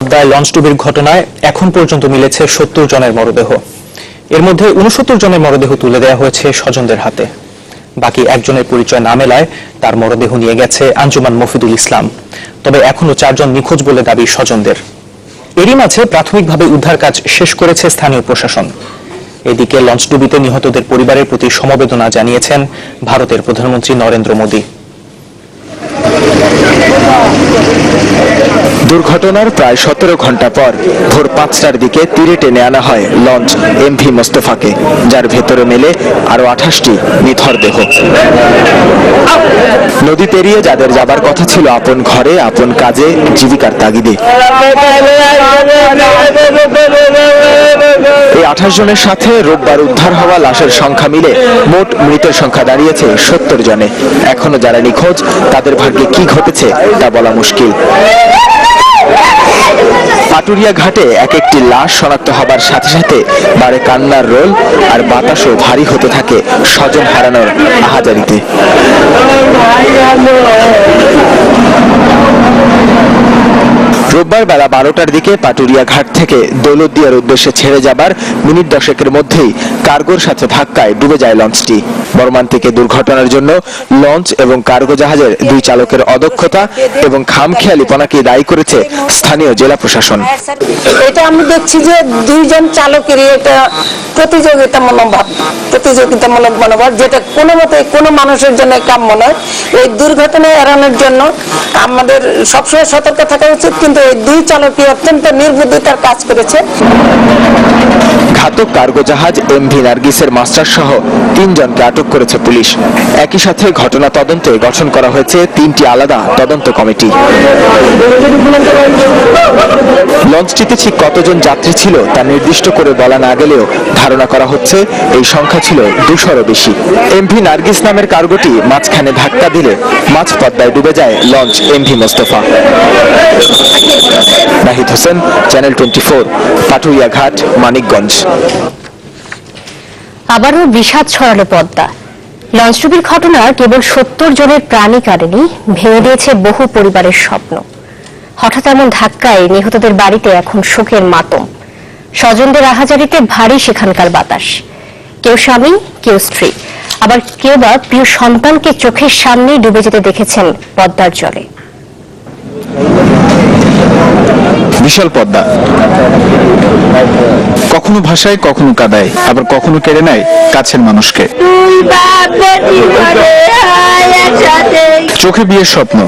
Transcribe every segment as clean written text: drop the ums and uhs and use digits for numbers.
লঞ্চডুবির ঘটনায় এখন পর্যন্ত মিলেছে ৭০ জনের মরদেহ। এর মধ্যে ৬৯ জনের মরদেহ তুলে দেওয়া হয়েছে স্বজনদের হাতে। বাকি একজনের পরিচয় না মেলায় তার মরদেহ নিয়ে গেছে আঞ্জুমান মফিদুল ইসলাম। তবে এখনো ৪ জন নিখোঁজ বলে দাবি স্বজনদের। এরই মাঝে প্রাথমিকভাবে উদ্ধার কাজ শেষ করেছে স্থানীয় প্রশাসন। এদিকে লঞ্চডুবিতে নিহতদের পরিবারের প্রতি সমবেদনা জানিয়েছেন ভারতের প্রধানমন্ত্রী নরেন্দ্র মোদী। দুর্ঘটনার প্রায় ১৭ ঘন্টা পর ভোর ৫টার দিকে তীরে টেনে আনা হয় লঞ্চ এমভি মোস্তফাকে, যার ভেতরে মেলে আরো ২৮টি নিথর দেহ। নদী পেরিয়ে যাদের যাবার কথা ছিল আপন ঘরে, আপন কাজে, জীবিকার তাগিদে, এই ২৮ জনের সাথে রোববার উদ্ধার হওয়া লাশের সংখ্যা মিলে মোট মৃতের সংখ্যা দাঁড়িয়েছে ৭০ জনে। এখনো যারা নিখোঁজ তাদের ভাগ্যে কি ঘটেছে তা বলা মুশকিল। পাটুরিয়া ঘাটে এক একটি লাশ শনাক্ত হবার সাথে সাথে বাড়ে কান্নার রোল, আর বাতাসও ভারী হতে থাকে স্বজন হারানোর আহাজারিতে। রোববার বেলা ১২টার দিকে পাটুরিয়া ঘাট থেকে দৌলতদিয়ার উদ্দেশ্যে ছেড়ে যাবার মিনিট ১০-এর মধ্যেই কার্গোর সাথে ধাক্কায় ডুবে যায় লঞ্চটি। মর্মান্তিক দুর্ঘটনার জন্য লঞ্চ এবং কার্গো জাহাজের দুই চালকের অদক্ষতা এবং খামখেয়ালিপনাকে দায়ী করেছে স্থানীয় জেলা প্রশাসন। এটা আমি দেখছি যে দুইজন চালকেরই এটা প্রতিযোগিতামূলক মনোভাব, যেটা কোনো মতে কোনো মানুষের জন্য কাম্য নয়। এই দুর্ঘটনা এড়ানোর জন্য আমাদের সবসময় সতর্ক থাকা উচিত, কিন্তু এই দুই চালকই অত্যন্ত নির্বুদ্ধিতার কাজ করেছে। ঘাতক কার্গো জাহাজ এমভি নার্গিসের মাস্টার সহ ৩ জনকে আটক করেছে পুলিশ। একই সাথে ঘটনা তদন্তে গঠন করা হয়েছে ৩টি আলাদা তদন্ত কমিটি। লঞ্চটিতে ঠিক কতজন যাত্রী ছিল তা নির্দিষ্ট করে বলা না গেলেও ধারণা করা হচ্ছে এই সংখ্যা ছিল ২০০-এরও বেশি। এমভি নার্গিস নামের কার্গোটি মাঝখানে ধাক্কা দিলে মাঝ পদ্মায় ডুবে যায় launch MV Mostafa. Nahid Hossain, channel 24, Paturia ঘাট, মানিকগঞ্জ। আবারও বিষাদ ছড়ালো পদ্মা। লঞ্চডুবির ঘটনা কেবল ৭০ জনের প্রাণী কাটেনি, ভেঙে দিয়েছে বহু পরিবারের স্বপ্ন। হঠাৎ এমন ধাক্কায় নিহতদের বাড়িতে এখন শোকের মাতম। স্বজনদের আহাজারিতে ভারী সেখানকার বাতাস। কেউ স্বামী, কেউ স্ত্রী, আবার কেউ বা প্রিয় সন্তানকে চোখের সামনে ডুবে যেতে দেখেছেন পদ্মার জলে। বিশাল পদ্মা কখনো ভাসায়, কখনো কাদায়, আবার কখনো কেড়ে নেয় কাছের মানুষকে। চোখে বিয়ের স্বপ্ন,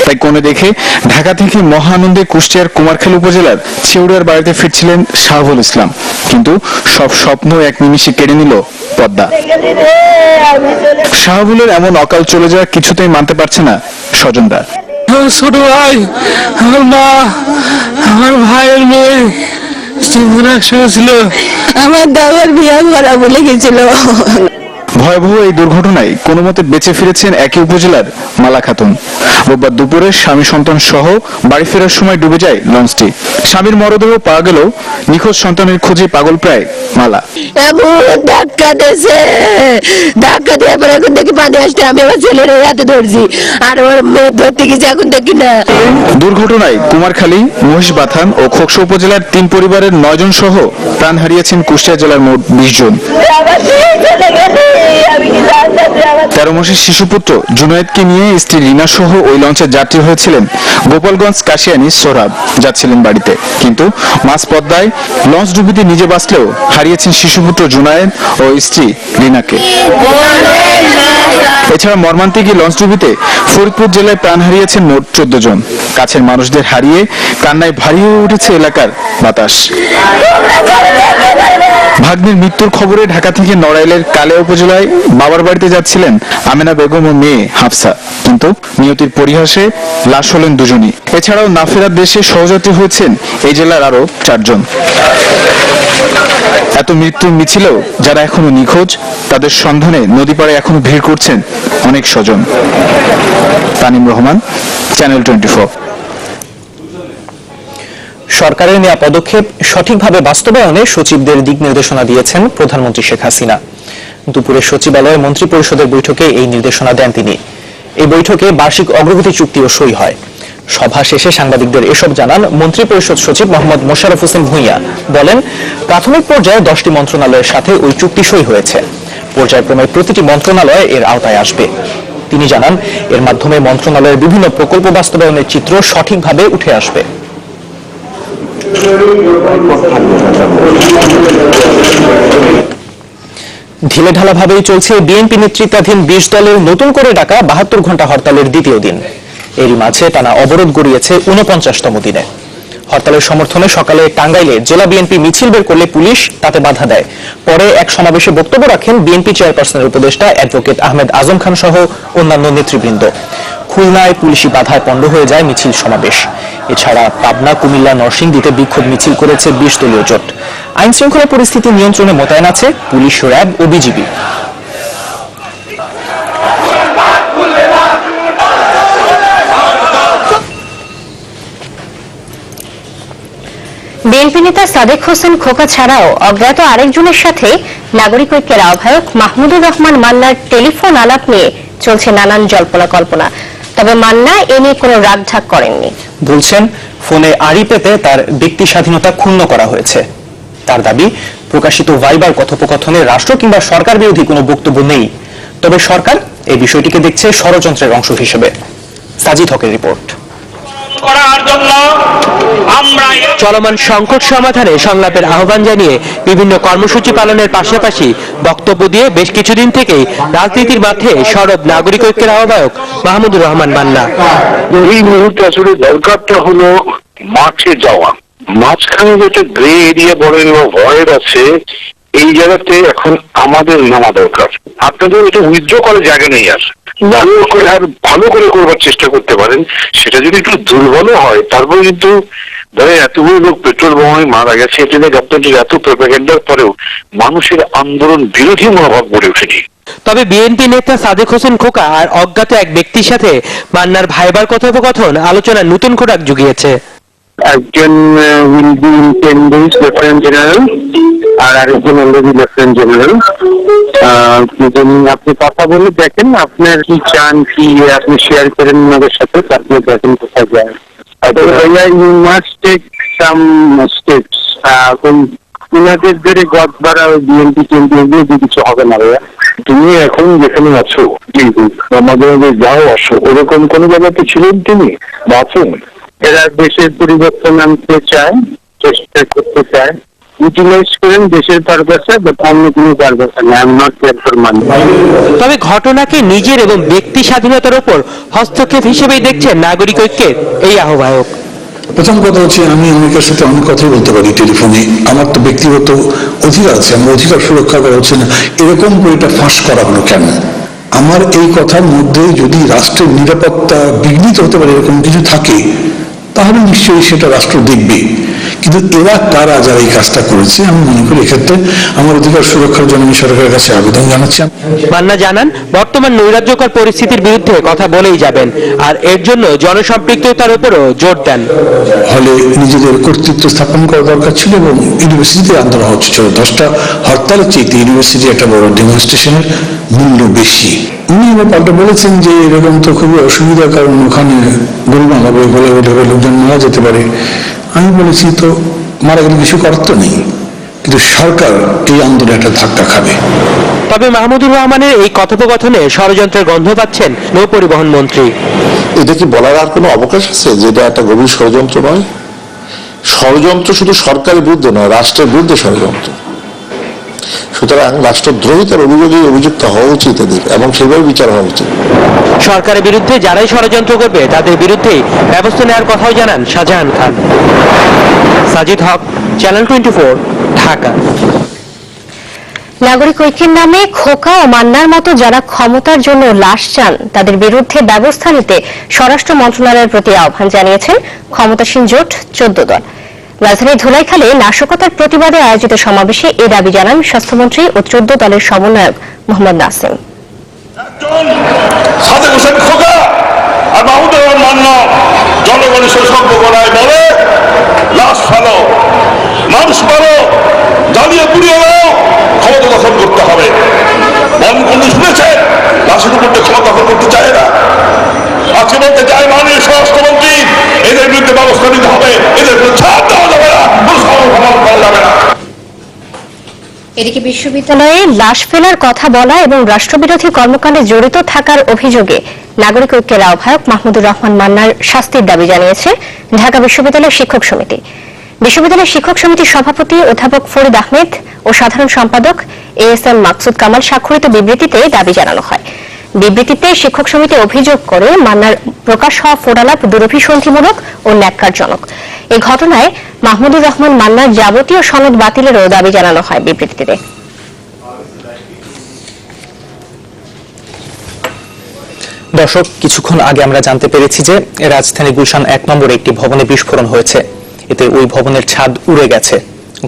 তাই কোণে দেখে ঢাকা থেকে মহা আনন্দে কুষ্টিয়ার কুমারখালী উপজেলার ছেউড়িয়ার বাড়িতে ফিরছিলেন শাহবুল ইসলাম, কিন্তু সব স্বপ্ন এক নিমিষে কেড়ে নিল পদ্মা। শাহবুলের এমন অকাল চলে যাওয়া কিছুতেই মানতে পারছে না স্বজনরা। ছোট ভাই, আমার মা, আমার ভাইয়ের মেয়ে একসঙ্গে ছিল। আমার দাদার বিয়ে করা বলে গেছিল। ভয়াবহ এই দুর্ঘটনায় কোনো মতে বেঁচে ফিরেছেন একই উপজেলার মালা খাতুন। রোববার দুপুরে স্বামী সন্তান সহ বাড়ি ফেরার সময় ডুবে যায় লঞ্চটি। স্বামীর মরদেহ পাওয়া গেল, নিখোঁজ সন্তানের খোঁজে পাগল প্রায় মালা। ধাক্কা দিয়েছে, ধাক্কা দিয়ে এখন দেখি পানি আসতে আমি আমার ছেলের হাতে ধরছি, আর ওর মেয়ে ধরতে গেছে, এখন দেখি না। দুর্ঘটনায় কুমারখালী, মহিষবাথান ও খোকসা উপজেলার ৩ পরিবারের ৯ জন সহ প্রাণ হারিয়েছেন কুষ্টিয়া জেলার মোট ২০ জন। ১৩ মাসের শিশুপুত্র জুনায়েদকে নিয়ে স্ত্রী রিনা সহ ওই লঞ্চের যাত্রী হয়েছিলেন গোপালগঞ্জ কাশিয়ানী সোহরাব, যাচ্ছিলেন বাড়িতে। কিন্তু মাঝ পদ্মায় লঞ্চ ডুবিতে নিজে বাঁচলেও হারিয়েছেন শিশুপুত্র জুনায়েদ ও স্ত্রী রিনাকে। এছাড়া মর্মান্তিক লঞ্চ ডুবিতে ফরিদপুর জেলায় প্রাণ হারিয়েছেন মোট ১৪ জন। কাছের মানুষদের হারিয়ে কান্নায় ভারী হয়ে উঠেছে এলাকার বাতাস। ভাগ্নের মৃত্যুর খবরে ঢাকা থেকে নড়াইলের কালিয়া উপজেলায় বাবার বাড়িতে যাচ্ছিলেন আমেনা বেগম ও মেয়ে হাফসা, কিন্তু নিয়তির পরিহাসে লাশ হলেন দুজনই। এছাড়াও না ফেরার দেশে সহযাত্রী হয়েছেন এই জেলার আরো ৪ জন। এত মৃত্যুর মিছিলেও যারা এখনো নিখোঁজ, তাদের সন্ধানে নদী পাড়ে এখনো ভিড় করছেন অনেক স্বজন। তানিম রহমান, চ্যানেল 24। সরকারের নেওয়া পদক্ষেপ সঠিকভাবে বাস্তবায়নে সচিবদের দিক নির্দেশনা দিয়েছেন প্রধানমন্ত্রী শেখ হাসিনা। দুপুরে সচিবালয়ে মন্ত্রিপরিষদের বৈঠকে এই নির্দেশনা দেন তিনি। এই বৈঠকে বার্ষিক অগ্রগতি চুক্তিও সই হয়। সভা শেষে সাংবাদিকদের এসব জানান মন্ত্রিপরিষদ সচিব মোহাম্মদ মোশাররফ হোসেন ভূঁইয়া। বলেন, প্রাথমিক পর্যায়ে 10টি মন্ত্রণালয়ের সাথে ওই চুক্তি সই হয়েছে। পর্যায়ক্রমে প্রতিটি মন্ত্রণালয় এর আওতায় আসবে। তিনি জানান, এর মাধ্যমে মন্ত্রণালয়ের বিভিন্ন প্রকল্প বাস্তবায়নের চিত্র সঠিকভাবে উঠে আসবে। ঢিলেঢালাভাবেই চলছে বিএনপি নেতৃত্বাধীন 20 দলের নতুন করে ডাকা 72 ঘন্টা হরতালের দ্বিতীয় দিন। এরই মাঝে টানা অবরোধ গড়িয়েছে 49তম দিনে। হরতালের সমর্থনে সকালে টাঙ্গাইলে জেলা বিএনপি মিছিল বের করলে পুলিশ তাতে বাধা দেয়। পরে এক সমাবেশে বক্তব্য রাখেন বিএনপি চেয়ারপারসনের উপদেষ্টা অ্যাডভোকেট আহমেদ আজম খান সহ অন্যান্য নেতৃবৃন্দ। খুলনায় পুলিশি বাধায় পণ্ড হয়ে যায় মিছিল সমাবেশ। এছাড়া পাবনা, কুমিল্লা, নরসিংদীতে বিক্ষোভ মিছিল করেছে 20 দলীয় জোট। আইন শৃঙ্খলা পরিস্থিতি নিয়ন্ত্রণে মোতায়েন আছে পুলিশ, র্যাব ও বিজিবি। বিএনপি নেতা সাদেক হোসেন খোকা ছাড়াও অজ্ঞাত আরেকজনের সাথে নাগরিক ঐক্যের আহ্বায়ক মাহমুদুর রহমান মান্নার টেলিফোন আলাপ নিয়ে চলছে নানান জল্পনা কল্পনা। তবে মান্না এ নিয়ে কোনো রাগঢাক করেননি। বলছেন, ফোনে আড়ি পেতে তার ব্যক্তি স্বাধীনতা ক্ষুণ্ণ করা হয়েছে। তার দাবি, প্রকাশিত ভাইবার কথোপকথনে রাষ্ট্র কিংবা সরকার বিরোধী কোনো বক্তব্য নেই। তবে সরকার এই বিষয়টিকে দেখছে ষড়যন্ত্রের অংশ হিসেবে। সাজিদ হকের রিপোর্ট। চলমান সংকট সমাধানে সংলাপের আহ্বান জানিয়ে বিভিন্ন কর্মসূচি পালনের পাশাপাশি বক্তব্য দিয়ে বেশ কিছুদিন থেকেই রাজনীতির মাঠে সরব নাগরিক ঐক্যের আহ্বায়ক মাহমুদুর রহমান মান্না। এই মুহূর্তে আসলে দরকারটা হলো মাঠে যাওয়া। মাঝখানে যেটা গ্রে এরিয়া বলেন বা ভয়েড আছে, এই জায়গাতে এখন আমাদের নামা দরকার। আপনাদের এটা উইথড্র করার জায়গা নেই। আর ভালো করে আর ভালো করে করবার চেষ্টা করতে পারেন। সেটা যদি একটু দুর্বল হয়, তারপরে কিন্তু ধরে এতগুলো লোক পেট্রোল বোমায় মারা গেছে, এটা আপনাদের এত প্রোপাগান্ডার পরেও মানুষের আন্দোলন বিরোধী মনোভাব গড়ে ওঠেনি। তবে বিএনপি নেতা সাদেক হোসেন খোকা আর অজ্ঞাত এক ব্যক্তির সাথে মান্নার ভাইবার কথোপকথন আলোচনার নতুন খোরাক জুগিয়েছে। একজন will be in 10 days lieutenant general আর আরেকজন অলরেডি লেফটেন্যান্ট জেনারেল। আপনি কথা বলে দেখেন আপনার কি চান, কি আপনি শেয়ার করেন ওনাদের সাথে, তারপরে দেখেন কোথায় যায়। ভাইয়া you must take some steps. ওনাদের ধরে গদ বাড়া বিএনপি টিএনপি এগুলো কিছু হবে না ভাইয়া। তুমি এখন যেখানে আছো, আমাদের যাও আসো, ওরকম কোনো জায়গাতে ছিলেন তিনি বাঁচুন। এরা দেশের পরিবর্তন আনতে চায়, চেষ্টা করতে চায়, ইউটিলাইজ করেন দেশের পারপাসে, বাট অন্য কোনো পারপাসে না। I am not care for money. তবে ঘটনাকে নিজের এবং ব্যক্তি স্বাধীনতার উপর হস্তক্ষেপ হিসেবেই দেখছেন নাগরিক ঐক্যের এই আহ্বায়ক। প্রথম কথা হচ্ছে, আমি অনেকের সাথে অনেক কথাই বলতে পারি টেলিফোনে। আমার তো ব্যক্তিগত অধিকার আছে, আমার অধিকার সুরক্ষা করা হচ্ছে না। এরকম করে এটা ফাঁস করা হলো কেন? আমার এই কথার মধ্যে যদি রাষ্ট্রের নিরাপত্তা বিঘ্নিত হতে পারে এরকম কিছু থাকে, তাহলে নিশ্চয়ই সেটা রাষ্ট্র দেখবে। কিন্তু এরা কারা যারা এই কাজটা করেছে, আমি মনে করি এক্ষেত্রে আমার অধিকার সুরক্ষার জন্য আমি সরকারের কাছে আবেদন জানাচ্ছি। মান্না জানান, বর্তমান নৈরাজ্যকর পরিস্থিতির বিরুদ্ধে কথা বলেই যাবেন, আর এর জন্য জনসম্পৃক্ততার উপরও জোর দেন। হলে নিজেদের কর্তৃত্ব স্থাপন করা দরকার ছিল এবং ইউনিভার্সিটিতে আন্দোলন হচ্ছে। 10টা হরতালের চেয়ে ইউনিভার্সিটি একটা বড় ডেমনস্ট্রেশনের মূল্য বেশি। উনি এবার পাল্টা বলেছেন যে এরকম তো খুবই অসুবিধা, কারণ ওখানে গোলমাল হবে, বলে লোকজন মারা যেতে পারে। আমি বলেছি, তো মারা গেলে কিছু করার তো নেই, কিন্তু সরকার এই আন্দোলনে একটা ধাক্কা খাবে। তবে মাহমুদুর রহমানের এই কথোপকথনে ষড়যন্ত্রের গন্ধ পাচ্ছেন নৌ পরিবহন মন্ত্রী। এটা কি বলার আর কোনো অবকাশ আছে যে এটা একটা গভীর ষড়যন্ত্র নয়? ষড়যন্ত্র শুধু সরকারের বিরুদ্ধে নয়, রাষ্ট্রের বিরুদ্ধে ষড়যন্ত্র। সুতরাং রাষ্ট্রদ্রোহিতার অভিযোগে অভিযুক্ত হওয়া উচিত এদের, এবং সেভাবে বিচার হওয়া উচিত। সরকারের বিরুদ্ধে যারাই ষড়যন্ত্র করবে তাদের বিরুদ্ধে ব্যবস্থা নেওয়ার কথাও জানান শাহজাহান খান। সাজিদ হক, চ্যানেল 24, ঢাকা। নাগরিক ঐক্যের নামে খোকা ও মান্নার মতো যারা ক্ষমতার জন্য লাশ চান, তাদের বিরুদ্ধে ব্যবস্থা নিতে স্বরাষ্ট্র মন্ত্রণালয়ের প্রতি আহ্বান জানিয়েছেন ক্ষমতাসীন জোট 14 দল। রাজধানীর ধুলাইখালে নাশকতার প্রতিবাদে আয়োজিত সমাবেশে এ দাবি জানান স্বাস্থ্যমন্ত্রী ও 14 দলের সমন্বয়ক মোহাম্মদ নাসিম। সাদেক হোসেন খোকা আর মাহমুদুর রহমান মান্না জনগণের সম্পর্করায় বলে, লাশ ফেলো, মানুষ মারো, জ্বালিয়ে পুড়িয়ে দাও, ক্ষমতা দখল করতে হবে। বনকুণ্ডু শুনেছেন, লাশের উপর ক্ষমতা দখল করতে চায় না। আজকে বলতে চায় মাননীয় স্বরাষ্ট্রমন্ত্রী, এদিকে বিশ্ববিদ্যালয়ে লাশ ফেলার কথা বলা এবং রাষ্ট্রবিরোধী কর্মকাণ্ডে জড়িত থাকার অভিযোগে নাগরিক ঐক্যের আহ্বায়ক মাহমুদুর রহমান মান্নার শাস্তির দাবি জানিয়েছে ঢাকা বিশ্ববিদ্যালয়ের শিক্ষক সমিতি। বিশ্ববিদ্যালয়ের শিক্ষক সমিতির সভাপতি অধ্যাপক ফরিদ আহমেদ ও সাধারণ সম্পাদক ASM মাকসুদ কামাল স্বাক্ষরিত বিবৃতিতে দাবি জানানো হয়। বিবৃতিতে শিক্ষক সমিতি অভিযোগ করে মান্নার প্রকাশ হওয়া ফোটালাপ দুরভিসন্ধিমূলক ও ন্যাক্কারজনক। এই ঘটনায় মাহমুদুর রহমান মান্নার যাবতীয় সনদ বাতিলেরও দাবি জানানো হয় বিবৃতিতে। দর্শক, কিছুক্ষণ আগে আমরা জানতে পেরেছি যে রাজধানী গুলশান 1 নম্বরে একটি ভবনে বিস্ফোরণ হয়েছে। এতে ওই ভবনের ছাদ উড়ে গেছে।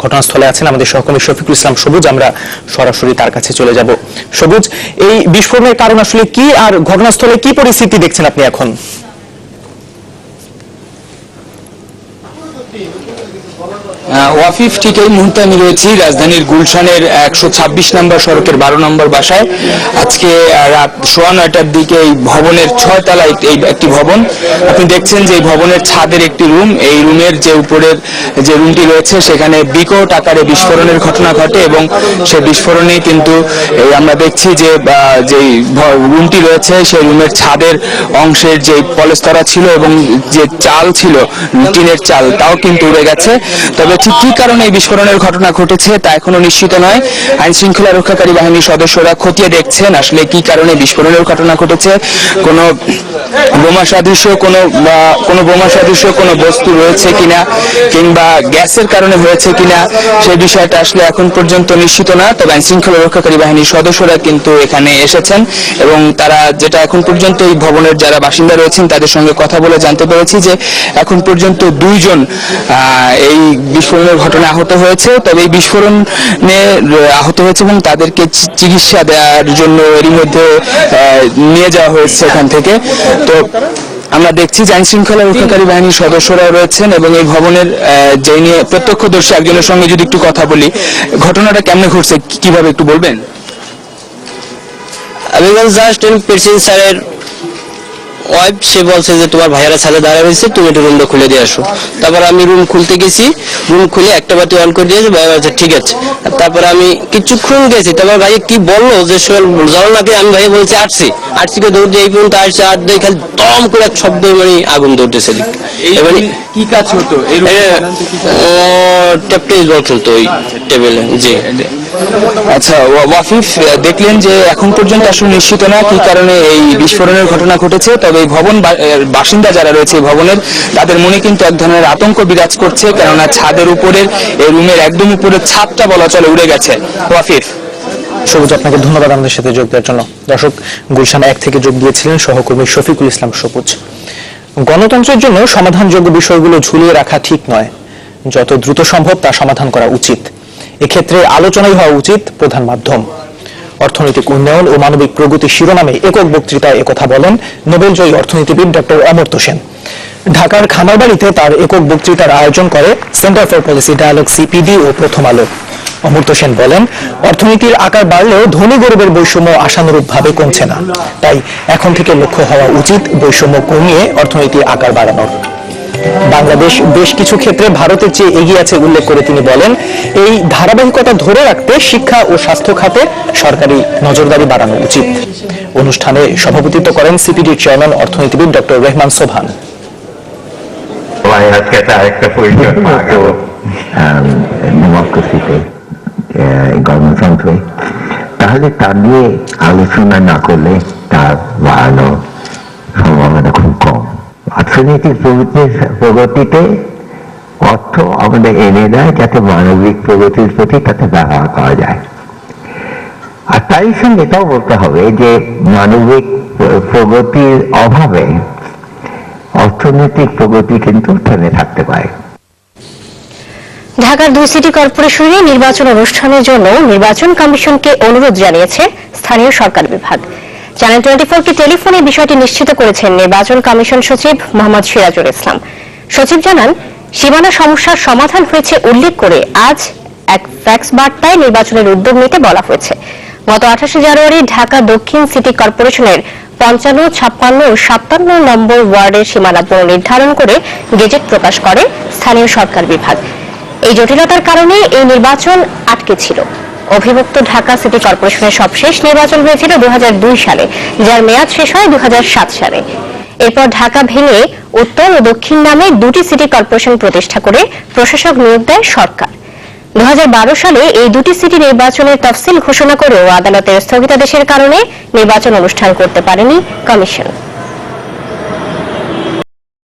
ঘটনাস্থলে আছেন আমাদের সহকর্মী শফিকুল ইসলাম সবুজ। আমরা সরাসরি তার কাছে চলে যাব। সবুজ, এই বিস্ফোরণের কারণ আসলে কি, আর ঘটনাস্থলে কি পরিস্থিতি দেখছেন আপনি এখন? ওয়াফিফ, ঠিক এই মুহূর্তে আমি রয়েছি রাজধানীর গুলশানের 126 নম্বর সড়কের 12 নম্বর বাসায়। আজকে রাত 9:15টার দিকে এই ভবনের 6 তলায় এই একটি ভবন, আপনি দেখছেন যে এই ভবনের ছাদের একটি রুম, এই রুমের যে উপরের যে রুমটি রয়েছে সেখানে বিকট আকারে বিস্ফোরণের ঘটনা ঘটে এবং সেই বিস্ফোরণে কিন্তু আমরা দেখছি যে যেই রুমটি রয়েছে সেই রুমের ছাদের অংশের যে পলেস্তরা ছিল এবং যে চাল ছিল টিনের চাল তাও কিন্তু উড়ে গেছে। তবে ঠিক কি কারণে এই বিস্ফোরণের ঘটনা ঘটেছে তা এখনো নিশ্চিত নয়। আইন শৃঙ্খলা রক্ষাকারী বাহিনীর সদস্যরা খতিয়ে দেখছেন আসলে কি কারণে বিস্ফোরণের ঘটনা ঘটেছে। কোনো বোমা সদৃশ কোনো বস্তু রয়েছে কিনা কিংবা গ্যাসের কারণে হয়েছে কিনা সেই বিষয়টা আসলে এখন পর্যন্ত নিশ্চিত না। তবে আইন শৃঙ্খলা রক্ষাকারী বাহিনীর সদস্যরা কিন্তু এখানে এসেছেন এবং তারা যেটা এখন পর্যন্ত এই ভবনের যারা বাসিন্দা রয়েছেন তাদের সঙ্গে কথা বলে জানতে পেরেছি যে এখন পর্যন্ত 2 জন এই বিস্ফোরণের ঘটনায় আহত হয়েছে। তবে এই বিস্ফোরণে আহত হয়েছে এবং তাদেরকে চিকিৎসা দেওয়ার জন্য এরই মধ্যে নিয়ে যাওয়া হয়েছে এখান থেকে। তো আমরা দেখছি যে আইন শৃঙ্খলা রক্ষাকারী বাহিনীর সদস্যরাও রয়েছেন এবং এই ভবনের যে নিয়ে প্রত্যক্ষদর্শী একজনের সঙ্গে যদি একটু কথা বলি, ঘটনাটা কেমনে ঘটছে কিভাবে একটু বলবেন? আমি জাস্ট পেশেন্ট স্যারের ওয়াইফ, সে বলছে যে তোমার ভাইয়ারা ছাদে দাঁড়িয়ে রয়েছে, তুমি একটু রুমটা খুলে দিয়ে আসো। তারপর আমি রুম খুলতে গেছি, রুম খুলে একটা বাতি অন করে দিয়েছে, ভাই বলছে ঠিক আছে। তারপর আমি কিছুক্ষণ গেছি, তারপর ভাই কি বললো যে জল নাকি, আমি ভাই বলছি আসছি করে দৌড় দিয়ে এই পর্যন্ত আসছে, আর দিয়ে খালি দম করে এক শব্দ মানে আগুন দৌড়তেছে। এবারে কি কাজ হতো? টেপটেজ জল চলতো ওই টেবিলে। জি আচ্ছা ওয়াফিফ, দেখলেন যে এখন পর্যন্ত আসলে নিশ্চিত না কি কারণে এই বিস্ফোরণের ঘটনা ঘটেছে। তবে এই ভবন বাসিন্দা যারা রয়েছে এই ভবনের, তাদের মনে কিন্তু এক ধরনের আতঙ্ক বিরাজ করছে, কেননা ছাদের উপরের এই রুমের একদম উপরের ছাদটা বলা চলে উড়ে গেছে। ওয়াফিফ, সবুজ, আপনাকে ধন্যবাদ আমাদের সাথে যোগ দেওয়ার জন্য। দর্শক, গুলশান 1 থেকে যোগ দিয়েছিলেন সহকর্মী শফিকুল ইসলাম সবুজ। গণতন্ত্রের জন্য সমাধানযোগ্য বিষয়গুলো ঝুলিয়ে রাখা ঠিক নয়, যত দ্রুত সম্ভব তা সমাধান করা উচিত। এক্ষেত্রে আলোচনাই হওয়া উচিত প্রধান মাধ্যম। অর্থনৈতিক উন্নয়ন ও মানবিক প্রগতি শিরোনামে একক বক্তৃতায় একথা বলেন নোবেলজয়ী অর্থনীতিবিদ ডক্টর অমর্ত্য সেন। ঢাকার খামারবাড়িতে তার একক বক্তৃতার আয়োজন করে Centre for Policy Dialogue CPD ও প্রথম আলো। অমর্ত্য সেন বলেন, অর্থনীতির আকার বাড়লেও ধনী গরিবের বৈষম্য আশানুরূপভাবে কমছে না। তাই এখন থেকে লক্ষ্য হওয়া উচিত বৈষম্য কমিয়ে অর্থনীতির আকার বাড়ানোর। বাংলাদেশ বেশ কিছু ক্ষেত্রে ভারতের চেয়ে এগিয়ে আছে উল্লেখ করে তিনি বলেন, এই ধারাবাহিকতা ধরে রাখতে শিক্ষা ও স্বাস্থ্য খাতে সরকারি নজরদারি বাড়ানো উচিত। অনুষ্ঠানে সভাপতিত্ব করেন CPDর চেয়ারম্যান অর্থনীতিবিদ ডক্টর রেহমান সোবহান। আরেকটা পরিচয় ডেমোক্রেসিতে, গণতন্ত্রে, তাহলে তা নিয়ে আলোচনা না করলে তার বাড়ানো সম্ভাবনা খুব কম। অর্থনৈতিক প্রগতিতে অর্থ আমাদের এনে দেয় যাতে মানবিক প্রগতির প্রতি তাতে ব্যবহার করা যায়। আর তাই সঙ্গে এটাও বলতে হবে যে মানবিক প্রগতির অভাবে অর্থনৈতিক প্রগতি কিন্তু থেমে থাকতে পারে। ঢাকার 2 সিটি কর্পোরেশনে নির্বাচন অনুষ্ঠানের জন্য নির্বাচন কমিশনকে অনুরোধ জানিয়েছে স্থানীয় সরকার বিভাগ। চ্যানেল 24 কে টেলিফোনে বিষয়টি নিশ্চিত করেছেন নির্বাচন কমিশন সচিব মোহাম্মদ সিরাজুল ইসলাম। সচিব জানান, সীমানা সমস্যার সমাধান হয়েছে উল্লেখ করে আজ এক ফ্যাক্স বার্তায় নির্বাচনের উদ্যোগ নিতে বলা হয়েছে। গত 28 জানুয়ারি ঢাকা দক্ষিণ সিটি কর্পোরেশনের 55, 56 ও 57 নম্বর ওয়ার্ডের সীমানা পুনর্নির্ধারণ করে গেজেট প্রকাশ করে স্থানীয় সরকার বিভাগ। এই জটিলতার কারণে এই নির্বাচন আটকে ছিল। অবিভক্ত ঢাকা সিটি কর্পোরেশনের সবশেষ নির্বাচন হয়েছিল 2002 সালে, যার মেয়াদ শেষ হয় 2007 সালে। এরপর ঢাকা ভেঙে উত্তর ও দক্ষিণ নামে দুটি সিটি কর্পোরেশন প্রতিষ্ঠা করে প্রশাসক নিয়োগ দেয় সরকার। 2012 সালে এই দুটি সিটি নির্বাচনের তফসিল ঘোষণা করেও আদালতের স্থগিতাদেশের কারণে নির্বাচন অনুষ্ঠান করতে পারেনি কমিশন।